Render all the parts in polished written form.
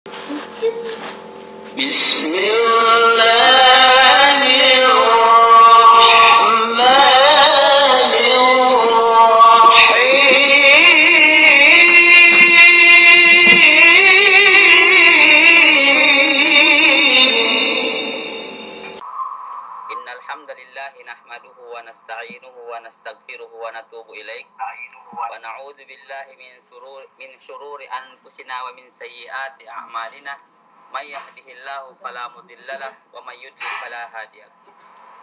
Innalhamdulillahi nahmaduhu wa nasta'inuhu wa nastaghfiruhu wa natubu ilaih wa na'udzu billahi min syururi anfusina wa min sayyiati a'malina may yahdihillahu fala mudhillalah wa may yudlil fala hadiyalah.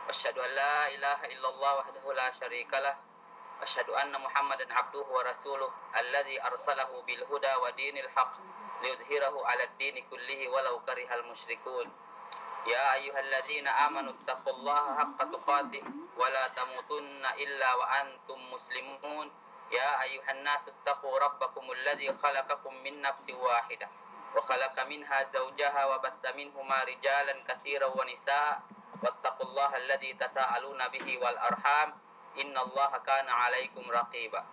Asyhadu an la ilaha illallah wahdahu la syarikalah wa asyhadu anna Muhammadan abduhu wa rasuluh alladzi arsalahu bil huda wa dinil haqq liyudhhirahu 'alad dini kullihi walau karihal musyrikun. Ya ayyuhalladzina amanu taqullaha haqqa tuqatih wa la tamutunna illa wa antum muslimun. Ya ayyuhan nasu taqu rabbakumul ladzi khalaqakum min nafsin wahidah wa khalaqa minha zawjaha wa batha minhuma rijalan katsiran wa nisaa wattaqullaha alladzi tasaaluna bihi wal arham innallaha kana 'alaikum raqiba.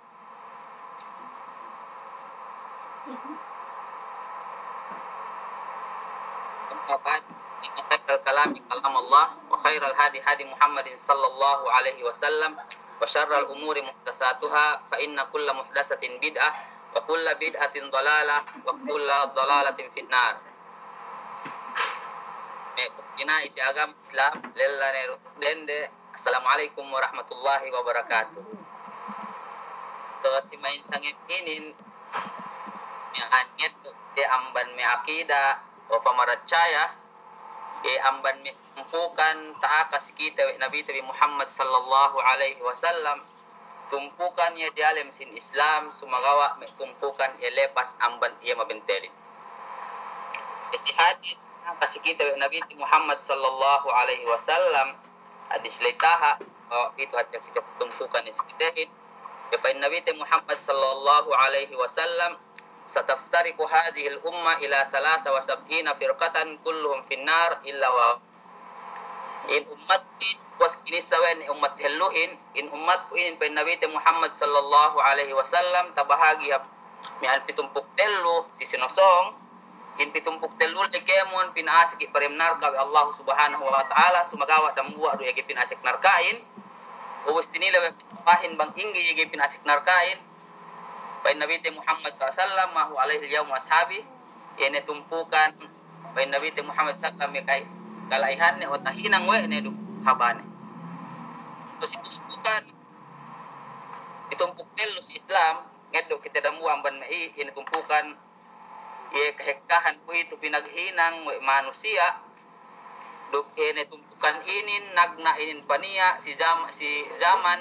Khairal kalami kalam Allah wa khairal hadi hadi Muhammadin sallallahu alaihi wasallam wa syarral umuri muhdatsatuha fa inna kulla muhdatsatin bid'ah wa kulla bid'atin dhalalah wa kulla dhalalatin finnar. Ina isi agam Islam lellane dende. Assalamualaikum warahmatullahi wabarakatuh. So si main sangit inin yang anyet de amban me akida o pamaracaya amban mi tumpukan taaka sikita Nabi Muhammad sallallahu alaihi wasallam tumpukan ya di alam sin Islam sumagawa mi tumpukan ya lepas amban ia mabentelin isi hadis kasikita Nabi Muhammad sallallahu alaihi wasallam hadis litaha itu hadis kita tumpukan iskitahin ya fa Nabi Muhammad sallallahu alaihi wasallam sataftariqu hadhihi al-umma ila 73 firqatan kulluhum finnar illa wa in ummati was kini sawen ummat helluhin in ummatku in pa Nabi Muhammad sallallahu alaihi wasallam tabahagi mi al pitumpuk telu si sinosong in pitumpuk telu lekemon pinasik paremnar ka Allah subhanahu wa taala sumagawa dambuwa do yagi pinasik narkain uus tinila pahin bang inggi yagi pinasik narkain Bain Nabi Muhammad SAW mahu alaihi yaum ashabi ini tumpukan bain Nabi Muhammad SAW kai kalaihan ne otahinang we ne du habane terus itumpuk telu si Islam ngeddo kita damu amban mai ini tumpukan ye kahekahan po itu pinaghinang we manusia duk ini tumpukan inin nagna inin pania si zaman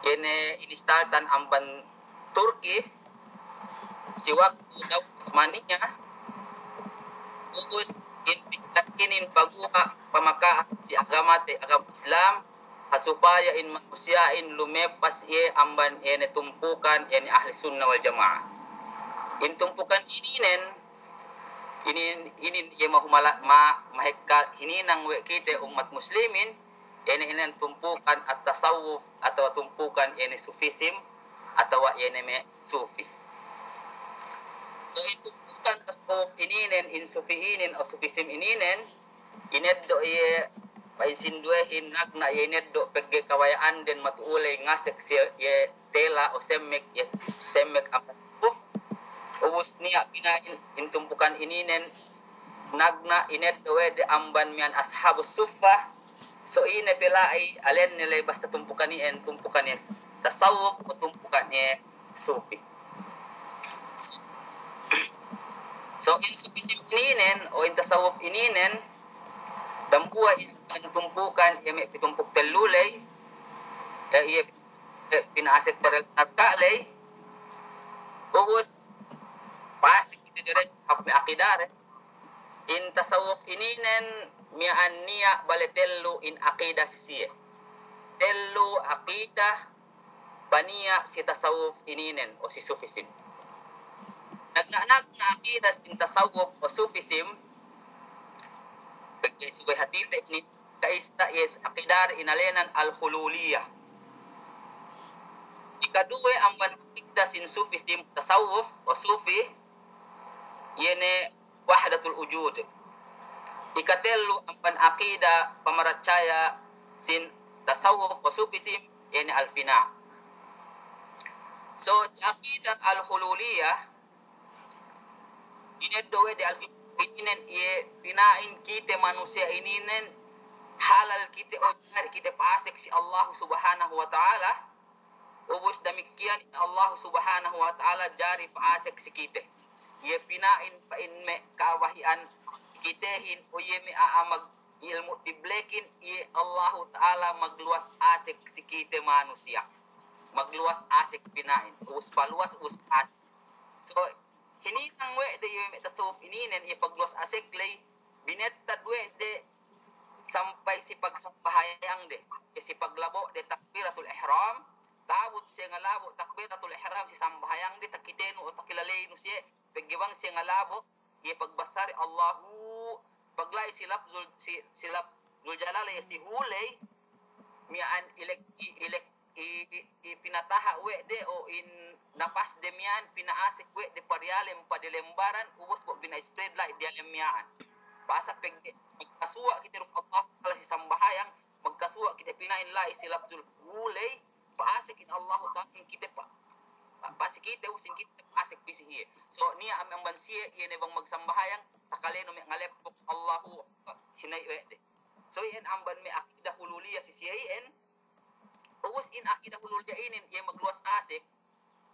ini startan amban Turki si waktu daw Osmania ubus inin pagua pamaka si agama Islam supaya in manusia in lumepas ye amban ene tumpukan ene ahli sunnah wal jamaah in tumpukan inin ye mahekka hininang we kita umat muslimin ene tumpukan at-tasawuf atau tumpukan ene sufism atau yeneme sufi. So itu bukan tasawuf ininen in sufi inin o sufism ininen ineddo ye paisinduehin nagna yeneddo pegge kawayaan den matuulay ngasek si ye tela o semek amat suf ubus niya pinain intumpukan ininen nagna ineddo wede amban mian ashabus suffah so ine pelai alen nilay basta tumpukan ien tumpukan yes tasawuf o tumpukannya sufi. So in sufism ininen o in tasawuf ininen dambuwa ang tumpukan may pitumpuk telulay iya pinaasik parel nagkalay ubus pasik kita direct hapmi akidare in tasawuf ininen miyaan niya baletello in akida sisiye tello akida baniya si tasawuf ininen o si sufism. Nagnanak na akida si tasawuf o sufism pagkaisugay hatite ni kaista is akidar inalenan al-hululiyah. Ikaduwe ang akida sin sufism tasawuf o sufi yene wahdatul wujud. Ikatelu ampan akida pamaracaya sin tasawuf o sufism yene alfina. So si akida al-hululiyah ini dowe de alfinen ye pinain kite manusia ininen halal kite o kite pasek si Allah subhanahu wa ta'ala. Ubus demikian Allah subhanahu wa ta'ala jari pasek si kite. Ye pinain pa me kawahian kitehin o ye me aamag ilmu tiblekin ye Allah ta'ala magluas asek si kite manusia. Magluas asek pinain. Us paluas us asek. So hininang we de ye me tasawuf ininen ipagluas asek lay binetta we de sampai si pagsampahayang de si paglabo de takbiratul ihram tabut siya nga labo takbiratul ihram si sambahayang de takiteno o takilalay no siya pagbang siya nga labo ye pagbasari Allahu paglay silap silap zul jalala si hulay mian ilek pinataha we de o in napas de mian pinaasik we de parialem padelembaran ubos po pina-spread la idealem mian basa magkasuwa kita ruk Allah kala si sambahayang magkasuwa kita pinain la isilabzul hulay paasik in Allah ta'ala kita pa pasik kita usin kita pasik pisi iye so niya ang bansiye iye ne bang magsambahayang takaleno me ngalep Allahu sinay wede so iyan amban me akidah hululiyah si siyain ubos in akidah hululiyah inin iye magluwas asik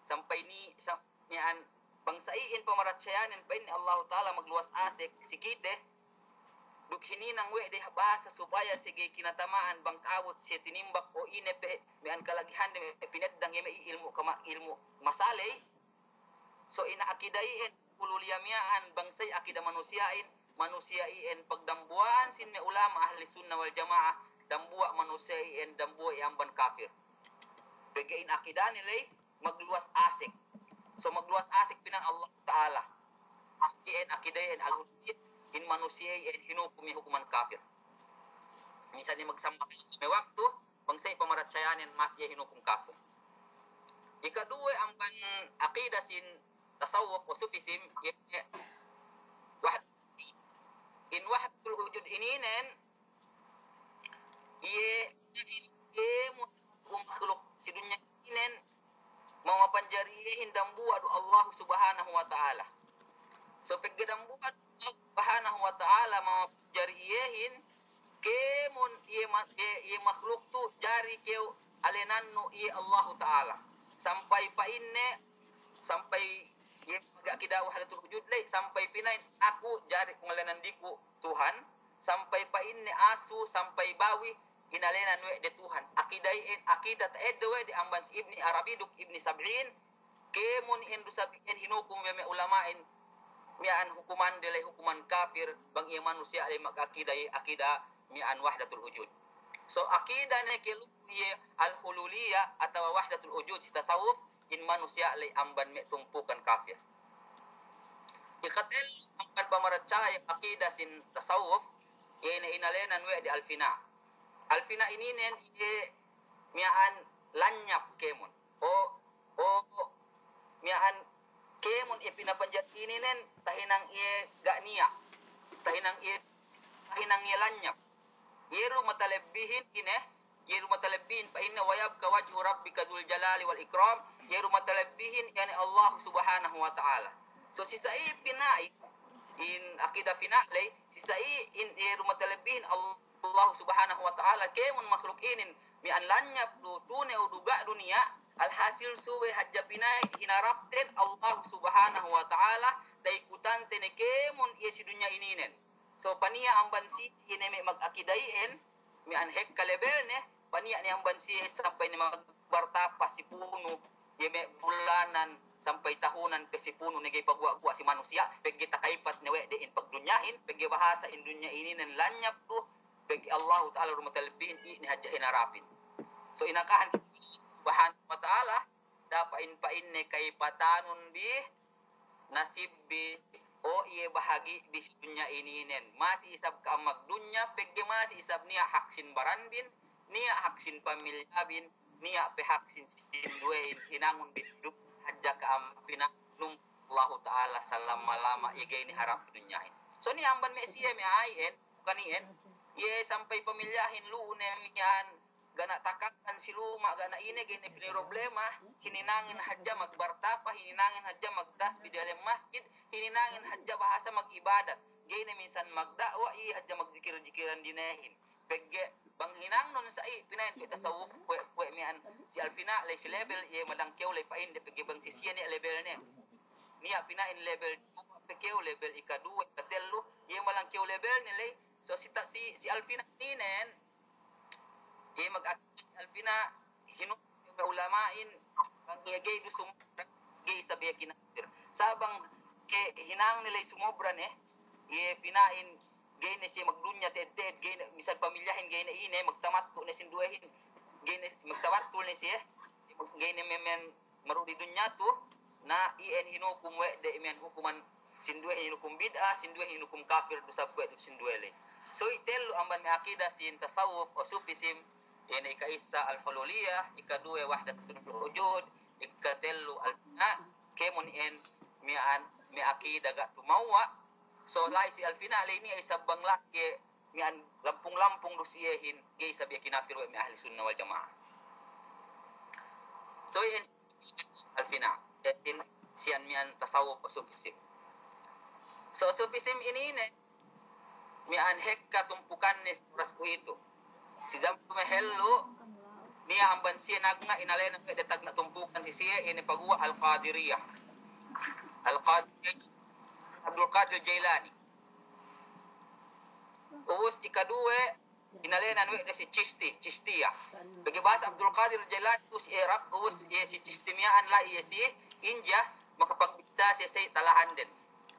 sampai ni sa niyan bangsaiin pamaratsayanin pa in Allah ta'ala magluwas asik si kita duk hininang we de bahasa supaya sige kinatamaan bangkawot siya tinimbak o inepe may an kalagihan de pineddang yeme ilmu kama ilmu masalay so ina akidayin ululiyamiaan bangsay akida manusiain manusiain pagdambuan sin me ulama ahli sunnah wal jamaah dambua manusiain dambua iamban kafir begain akidah nilay magluas asik so magluas asik pinan Allah Ta'ala siin akidayin al-hudiyah in manusia en hinukumi hukuman kafir. Misalnya magsambah may waktu bangsay pamaratsayanin mas ya hinukum kafir. Ikadua ang ban akidah sin tasawuf o sufism wahd in wahdul wujud ininen ye makhluk si dunya inen mamapanjarihin dambuad Allah subhanahu wa ta'ala. So pagdambuad subhanahu wa ta'ala mapajarihin kemun ye makhluk tu jari keu alenannu ye Allah ta'ala sampai pa inne sampai ye akidah wahdatul wujud lay sampai pinain aku jari kungalenan diku Tuhan sampai pa inne asu sampai bawi inalenan we de Tuhan akidat edwe de ambans ibni arabiduk ibni sab'in kemun indu sab'in hinukum we ulamain mian hukuman delay hukuman kafir bang iya manusia ay mag-akida akida mian wahdatul wujud. So akida ne kelu ye al-hululiyah atau wahdatul wujud si tasawuf in manusia ay amban me tumpukan kafir. Ikatel amban pamaratsahay akida sin tasawuf ye na inalenan we di alfina. Alfina ininen ye mian lanyap kemon o mian kemun ipinapanjat ininen tahinang ie gaknia tahinang ie lanyap yeru matalabbihin yeru matalabbihin pa inna wayab ka wajhu rabbika dzul jalali wal ikram yeru matalabbihin yani Allah subhanahu wa ta'ala so sisai pinai in akidah finalay sisai in yeru matalabbihin Allah subhanahu wa ta'ala kemun makhluk inin mi an lanyap du tune uduga dunia alhasil suwe hajja pinay hinarapten Allah subhanahu wa ta'ala daikutan tenekemun iya si dunya ininen so paniya ang bansi ineme mag-akidayin mi anhek kalebel ne paniya ni ang bansi sampai ni magbartapa si puno yeme bulanan sampai tahunan pe si puno ni pagwa-gwa si manusia pegi takaipat ne we de in pagdunyahin pegi bahasa in dunya ininen lanyap tu pegi Allah ta'ala rumatalbin ni hajja hinarapin so inakahan subhanahu wa ta'ala dapain pain ne kay patanun bi nasib bi o iye bahagi di dunya ininen masih isab ka magdunya pegge masih isab niya haksin baranbin niya haksin pamilyabin niya pe haksin sinduin hinangon biduk hadja ka am pinanum Allah Ta'ala selama-lama igay ni harap dunyahin. So ni amban me siya me ayen kanien ye sampai pamilyahin luune yan gana takakan si luma gana ini gini problema hininangin hadja magbartapa hininangin hadja magtasbih di dalam masjid hininangin hadja bahasa magibadat gini minsan magdakwa i hadja magzikir-zikiran dinahin pegge bang hinang nun sa i pinain ko tasawuf kwe mian si Alfina lay si level ye madangkew lay pain de pegge bang si siya ni level niya pinain level pekeo level ika-2 ika-3 ye malangkew level nilay so si Alfina ninen ye mag-akit si Alfina hinuk na ulamain ang gay do gay sabiya kinasir sabang hinang nilay sumobran ye pinain gay na siya magdunya ted gay na misal pamilyahin gay na ine magtamatto na sinduehin gay na magtamatto na siya gay na men marudi dunya to na ien hinukum we de imen hukuman sinduehin hinukum bid'ah sinduehin hinukum kafir do sab kwet sinduele so itelo amban mi akida sin tasawuf o sufism ina ikaisa al-hululiyah ika-2 wahdatul wujud ika-3 al-fina kemon en mi akida ga tumawa so lai si Alfina lai ni ay sabang laki mi an lampung-lampung do siyehin gay sabi kinafir wa mi ahli sunnah wal jamaah so in Alfina in sian mi an tasawuf o sufism so sufism ini mi an hekka tumpukan ni oras ko ito si Zampo Mehello niya amban siya nagna inalena kay detag na tumpukan si siya ini pagwa al-Qadiriyah Abdul Qadir Jailani uus ika-2 inalena nuwe si Chistiyah bagi bahasa Abdul Qadir Jailani us Iraq us si Chistimiaan la iya si India makapagbisa siya sa talahan din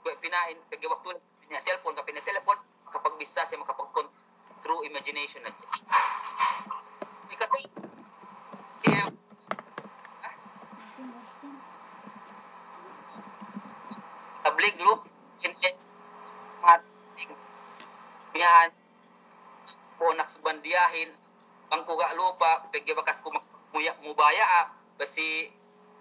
kaya pinain bagi waktu niya cellphone ka pinatelefon makapagbisa siya makapag through imagination na ikatay siya tablig lo yan po naksbandiyahin bangkuga lupa pegi bakas mubaya basi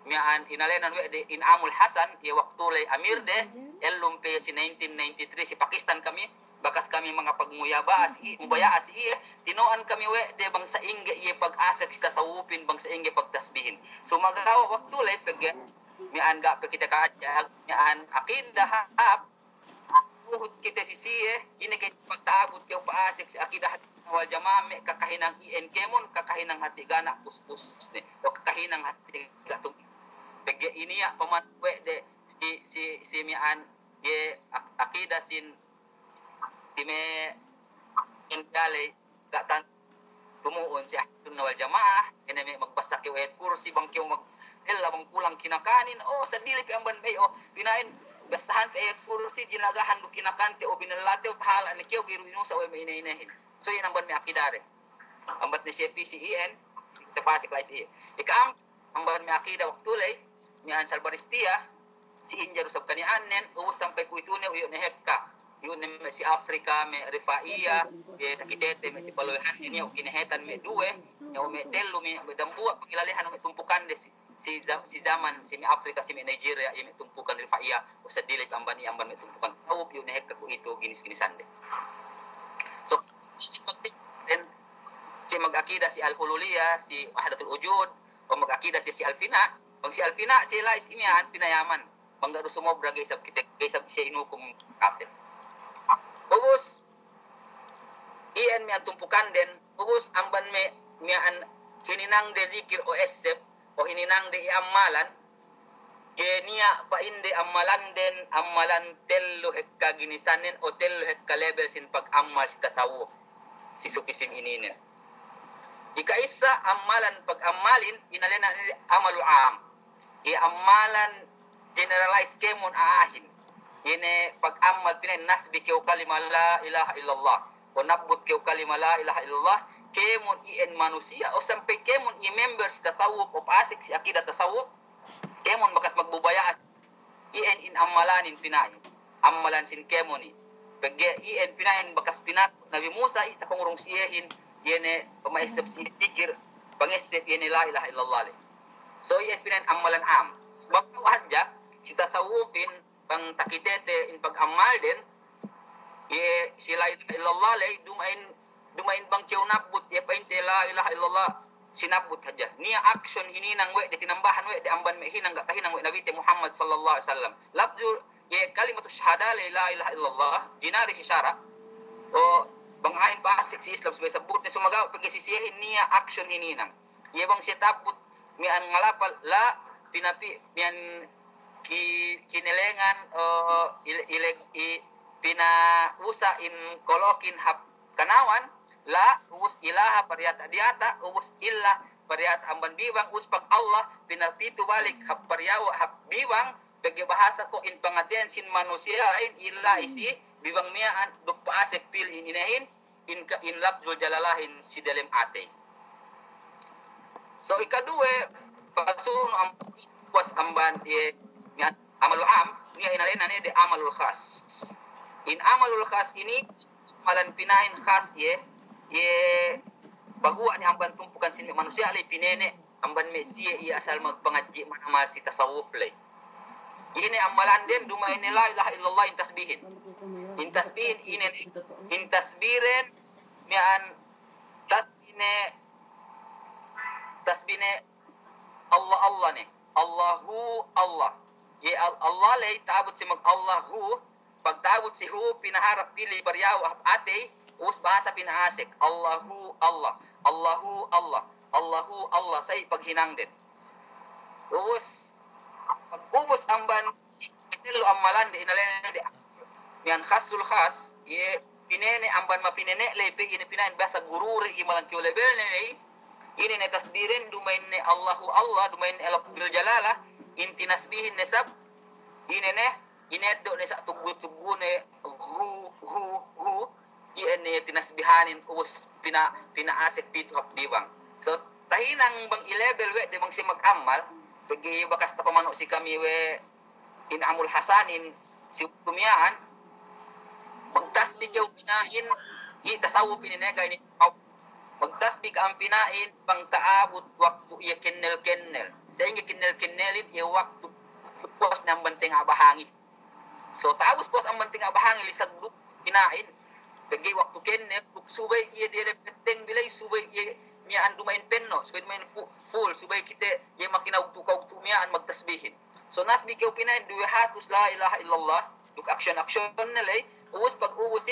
mian inalenan we de inamul hasan ya waktu lay amir de elumpe si 1993 si Pakistan kami bakas kami mga pagmuyaba mubaya as tinoan kami we de bangsa ingge ye pag-asa kita sawupin bangsa ingge pagtasbihin so magawa waktu lay pegi mian ga kita kaajag mian akidah hap uhud kita sisiye ini kay pagtaabot kay paasik si akidah wal jamaah me kakahinang ien kemon kakahinang hati gana puspus ne o kakahinang hati gatung pegge ini ya pamatwe de si mian ye akidah sin me dale gatan tumuon si sunnah wal jamaah ene me magpasak kay kursi bang kay mag bang kulang kinakanin sa dili pi amban bay pinain basahan ayat kursi jinagahan do kinakante o binalate o tahala ni kiyo giru ino sa way mainainahin so yan amban may akidare ambat ni siya PCEN tapasik lai siya ikaam amban may akida waktulay mi an salbaristia si India do sab kanianen o sampai kuitune uyo ne hekka yun si Afrika me Rifaiya ye takitete me si Paloyan ini o kinehetan me duwe o me telo me dambua pangilalihan me tumpukan de si zaman si Afrika si Nigeria yung tumpukan Rifaiya o sa dilip amban may tumpukan tawag yun nahek ko ito ginis-ginisan de so si mag-akida si Al-Hululiyah si Wahdatul Wujud o mag-akida si Alfina pag si Alfina sila is imihan pinayaman bangga do sumobra gaysab siya inukum kapten ubus iyan may tumpukan din ubus amban may an hininang de zikir o esep o hininang de amalan kenia pa inde amalan den amalan tello hekka ginisanen o tello hekka level sin pag-amal si tasawuf si sufism ininen ikaisa amalan pag-amalin inalena amalu am amalan generalize kemon aahin ine pag-amal pinay nasbi keu kalima la ilaha illallah o nabut keu kalima la ilaha illallah kemon ien manusia o sampai kemon i members tasawuf o pasik si akidah tasawuf kemon bakas magbubaya ien in amalanin pinain amalan sin kemoni pagge ien pinain bakas pinat Nabi Musa ita pangurong siyehin yene pamaisip si pikir pangisip yene la ilaha illallah so ien pinain amalan am sebab hadja si tasawufin pang takitete in pag-amal din ye sila ilallah lay dumain bang kiyaw nabut ye pain la ilaha illallah sinabut haja niya action hininang we de tinambahan we de amban me hinang kahinang we nabi Muhammad sallallahu alaihi wasallam labdu ye kalimatu syahada la ilaha illallah dinari si syara o bangain pa asik si Islam sabay sabut ni sumagaw pagisisihin niya action hininang ye bang siya taput mian ngalapal la pinapi mian kinelengan pinausa in kolokin hap kanawan la ubus ilaha pariyata diata ubus illa pariyata amban biwang us pag Allah pinapitu balik hap pariyawa hap biwang bagi bahasa ko in pangatian sin manusia in illa isi biwang miaan duk paasek pil inahin in labdul jalalahin si dalim ate. So ikadue pasun am was amban amalul am niya inalena ni de amalul khas. In amalul khas ini malan pinain khas ye baguwa ni amban tumpukan sin manusia lay pinene amban mesia ia asal magpangadji manamal si tasawuf lay. Ini amalan din dumay ni la ilaha illallah in tasbihin in tasbiren mian tasbine Allah Allah ni Allahu Allah ye Allah lay taabot si mag Allahu pagtabot si hu pinaharap pili baryaw ate us bahasa pinaasik Allahu Allah Allahu Allah Allahu Allah say paghinang din us pag-ubos amban itilo amalan di inalena di yan khasul khas ye pinene amban mapinene lay pe ini pinain bahasa gururi imalan kyo level ni ini ne tasbirin dumain ne Allahu Allah dumain bil jalalah inti nasbihin nesab ini ne ineddo ne sa tugu ne hu ini tinasbihanin ubos pinaasik pito hap diwang so tahinang bang i-level we de bang si mag-amal pagi bakas ta pamano si kami we inamul hasanin si tumiyaan magtasbih kayo pinain tasawuf pininega ini magtasbih ang pinain pang kaabot waktu iya kennel sehingga kennelin iya waktu pos ng banting abahangi so taus pos ang banting abahangi lisag pinain bagi waktu kennel subay iya dire peteng bilay subay iya miyaan dumain penno subay dumain full subay kita iya makinaw tukaw tumiyaan magtasbihin so nasbi kayo pinain 200 la ilaha illallah duk action nalay uwas pag uwas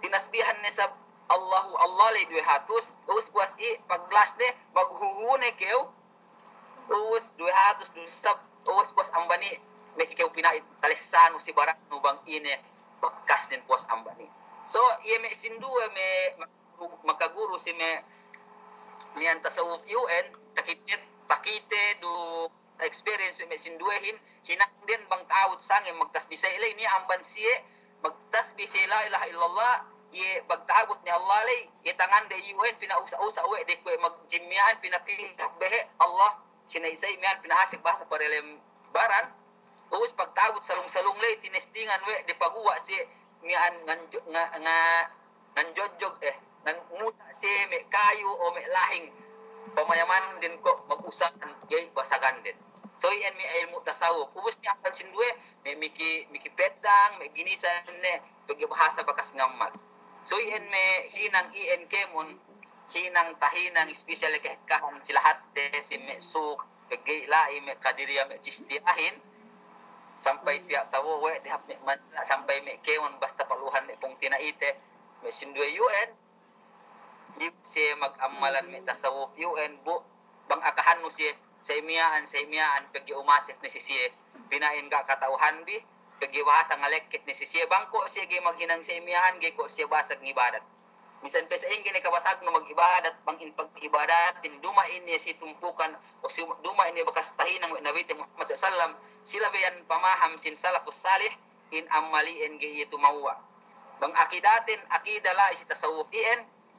tinasbihan ni sa Allahu Allah lay 200 uwas puas pag last ne maghuhune kayo uwas 200 sab uwas puas ambani may kayo pinain talisano si barak no bang ine bakas din puas ambani so iya may sindua may magkaguro si may niyan tasawuf UN takite do experience may sinduehin hinang din bang taawot sange magtasbisay ilay ni amban siye magtasbisay la ilaha illallah ye pagtaabot ni Allah lay itangan de UN pinausa-usa we de ko magjimyan pinapilih behe Allah sinaysay miyan pinahasik bahasa parelem baran us pagtaabot salong-salong lay tinestingan we de paguwa si miyan nanjojog nanmuta si me kayo o me lahing pamayaman din ko mag-usapan yay basagan din so yan may ilmu tasawuf ubos niya ang sindue may miki pedang may ginisan ne pagbahasa bakas ngammal so yan may hinang kemon hinang tahinang special kahon sila hatte si me suk pagay lai me kadiriya me chistiahin sampai tiap tawo we dihap me man sampai me kemon basta paluhan me pong tinaite me sindue UN si mag-amalan me tasawuf UN bu bang akahan no si sa imiyaan pagi umasif ni siya pinain ka katauhan bi pagi wahasa nga lekit ni siya bangko siya gi maghinang sa imiyaan gi ko siya basag ng ibadat misan pa sa ingin kabasag no mag-ibadat bang in pag-ibadat dumain niya si tumpukan o si dumain niya bakas tahinang nabi Muhammad sallam sila bayan pamaham sin salafus salih in amaliin gi tumawa bang akidatin akidala isi tasawuf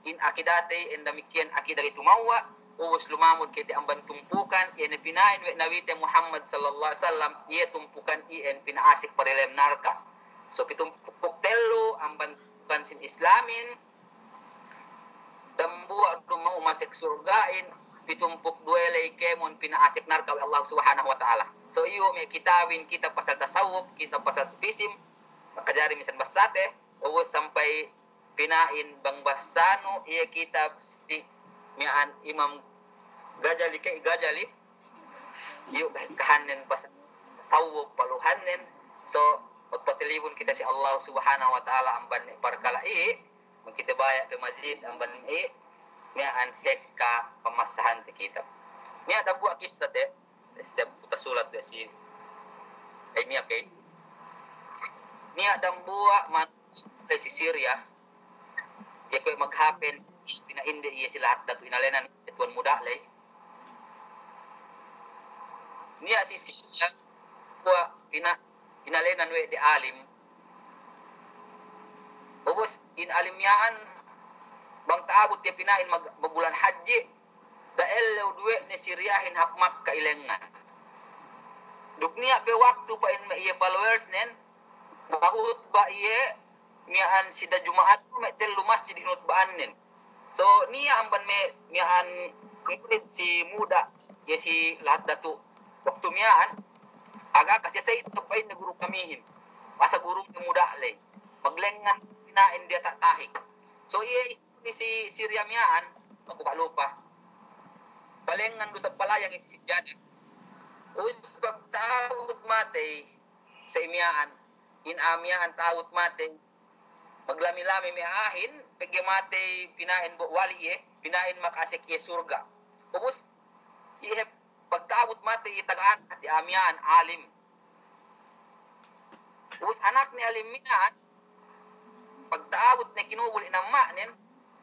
in akidate in damikian akidah tumawa uus lumamod kiti ang bantumpukan iyan pinain nawite Muhammad sallallahu alaihi wasallam iya tumpukan iyan pinaasik parelem narka so pitumpuk telo ang bantumpukan sin islamin dambuwa dumau masik surgain pitumpuk duelay kemon pinaasik narka wa Allah subhanahu wa ta'ala So iyo may kitawin kita pasal tasawuf, kita pasal sufisim, makajari misan basate, o sampai pinain bang basano iya kita si mian Imam Ghazali kay Ghazali iyo kahanen pasal tasawuf paluhanen. So magpatilibon kita si Allah Subhanahu wa taala amban parkala kita bayak ke masjid amban mian hekka pemasahan kita. Niya ada buat kisah deh, setiap putar sulat deh si, niya kay, niya ada buat dari si Syria, ya kau maghapen, pinainde iya sila at datu inalenan tuan muda lay. Niya si Syria, buat inalenan we di alim, ubos in alimyaan, bang taabot dia pinain magbulan haji. Dahil duwe ni Siriahin hapmak kailengan. Dukniya pe waktu pa in iya followers nen bahut ba iye miaan sida Jumaat me telu masjid hinut baan nen. So niya amban me miaan ngikulit si muda ya si lahat datu waktu miaan aga kasi sa ito pa in guru kamihin. Masa guru ni muda lay. Maglengan pinain dia tak tahik. So iye si Syria miaan ako kalupa. Palengan do sa palayang isisyada. Us pagtawad mate sa imyaan, in amyaan tawad mate, maglami-lami may ahin, pagya mate pinain bo wali pinain makasik surga. Ubus ihep pagtawad mate itagaan at amyaan alim. Ubus anak ni alim miyan, pagtawad na kinubul inama nin,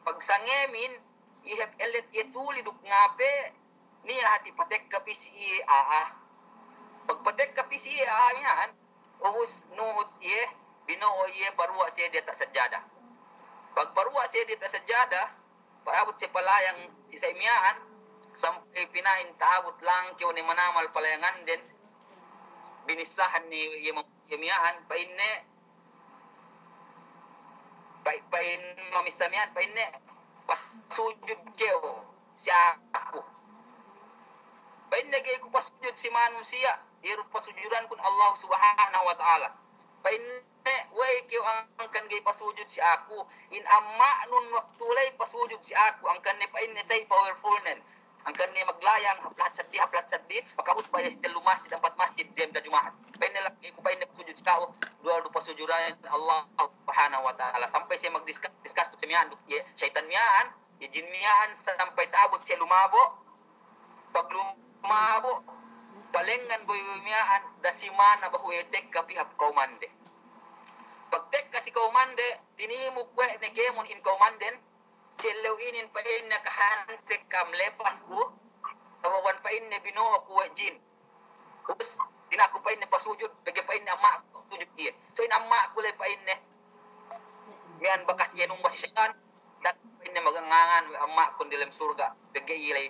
pagsangemin ihep elet ituli duk ngape niya hati patek kapi si pagpatek kapi si niyan ubus nuhut binoo parwa siya di tak sajada pagparwa siya di tak sajada paabot si palayang si saimyaan sampai pinain taabot lang kyo ni manamal palayangan din binisahan ni yamyaan painne pain mamisamian painne pasujud keo siya ako. Pain lagay ko pasujud si manusia, irut pasujudan kun Allah Subhanahu wa taala. Pain way keo ang kan gay pasujud si ako. In amma nun waktulay pasujud si ako, ang kan ni pain ni say powerful nen. Ang kan ni maglayang haplat saddi, makabut pa yes telu masjid 4 masjid dem da Jumaat. Pain lagay ko pain pasujud si kao, dua pasujudan Allah Subhanahu wa taala sampai siya magdiscuss to siya syaitan miyan, jin miyan sampai taabot siya lumabo. Pag lumabo, palengan boy miyan dasimana bahuetek kapihap kaumande. Pagtek kasi kaumande, tinimuk we ne kemon in kaumaden, silaw inin pa in nakahantek kam lepas ko, tawawan pa in ne binuo ko jin. Ubus dinako pa in ne pasujud, bagi pa in ne ama ko sujud dia. So in ama ko le pa in ne yan bakas yanong masisyan dat pinne magangangan amma kun dalam surga bagi ilay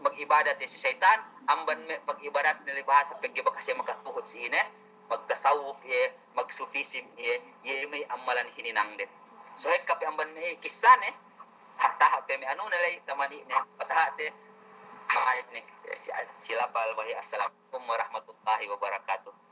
mag-ibadat si syaitan amban me pag-ibadat nila bahasa pagi bakas makatuhod si ine magtasawuf magsufisim may amalan hininang din so kapi amban me kisan hatta pe me anu nilay tamani ne patahate kahit ne sila pal wahi assalamualaikum warahmatullahi wabarakatuh.